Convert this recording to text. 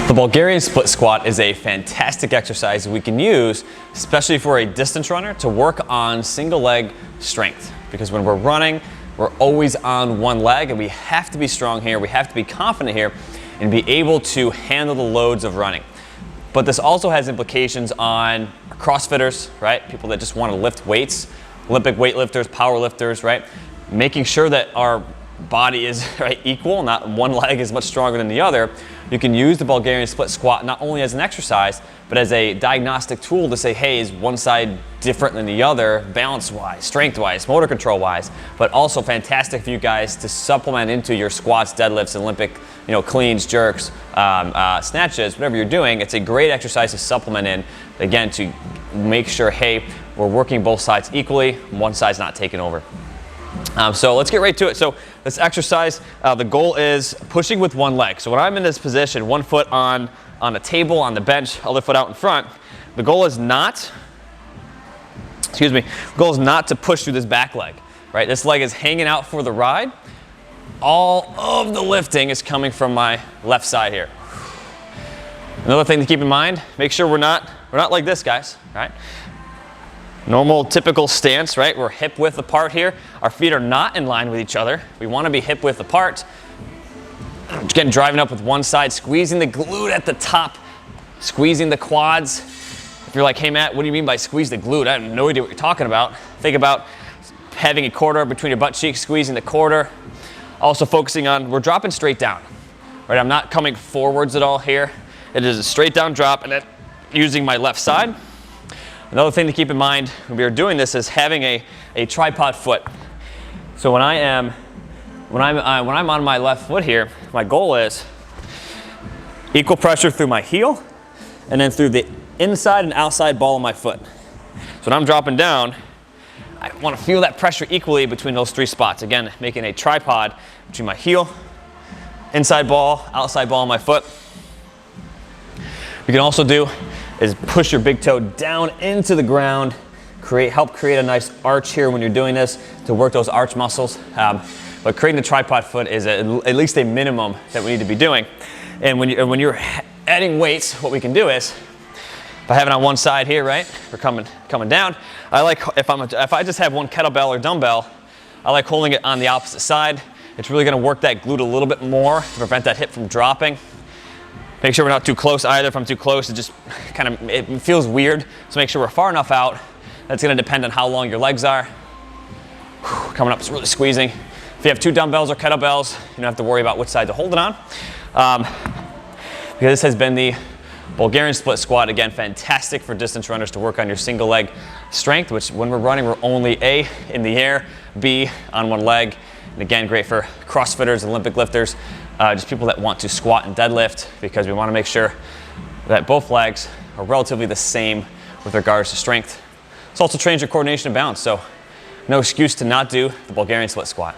The Bulgarian split squat is a fantastic exercise we can use, especially for a distance runner, to work on single leg strength. Because when we're running, we're always on one leg, and we have to be strong here, we have to be confident here, and be able to handle the loads of running. But this also has implications on CrossFitters, right? People that just want to lift weights, Olympic weightlifters, power lifters, right? Making sure that our body is equal, not one leg is much stronger than the other. You can use the Bulgarian split squat not only as an exercise, but as a diagnostic tool to say, hey, is one side different than the other, balance-wise, strength-wise, motor control-wise, but also fantastic for you guys to supplement into your squats, deadlifts, Olympic, cleans, jerks, snatches, whatever you're doing. It's a great exercise to supplement in, again, to make sure, hey, we're working both sides equally, one side's not taking over. So let's get right to it. So this exercise, the goal is pushing with one leg. So when I'm in this position, one foot on a table, on the bench, other foot out in front, the goal is not, to push through this back leg, right? This leg is hanging out for the ride. All of the lifting is coming from my left side here. Another thing to keep in mind, make sure we're not like this, guys, right? Normal, typical stance, right? We're hip width apart here. Our feet are not in line with each other. We want to be hip width apart. Again, driving up with one side, squeezing the glute at the top, squeezing the quads. If you're like, hey Matt, what do you mean by squeeze the glute? I have no idea what you're talking about. Think about having a quarter between your butt cheeks, squeezing the quarter. Also focusing on, we're dropping straight down, right? I'm not coming forwards at all here. It is a straight down drop, and then using my left side. Another thing to keep in mind when we are doing this is having a tripod foot. So when I'm on my left foot here, my goal is equal pressure through my heel and then through the inside and outside ball of my foot. So when I'm dropping down, I want to feel that pressure equally between those three spots. Again, making a tripod between my heel, inside ball, outside ball of my foot. We can also do is push your big toe down into the ground, help create a nice arch here when you're doing this to work those arch muscles. But creating the tripod foot is at least a minimum that we need to be doing. And when you're adding weights, what we can do is, if I have it on one side here, right, we're coming down. I like if I just have one kettlebell or dumbbell, I like holding it on the opposite side. It's really going to work that glute a little bit more to prevent that hip from dropping. Make sure we're not too close either. If I'm too close, it feels weird. So make sure we're far enough out. That's going to depend on how long your legs are. Coming up, it's really squeezing. If you have two dumbbells or kettlebells, you don't have to worry about which side to hold it on. Because this has been the Bulgarian split squat. Again, fantastic for distance runners to work on your single leg strength, which when we're running, we're only A, in the air, B, on one leg. And again, great for CrossFitters, Olympic lifters, just people that want to squat and deadlift, because we want to make sure that both legs are relatively the same with regards to strength. It also trains your coordination and balance, so no excuse to not do the Bulgarian split squat.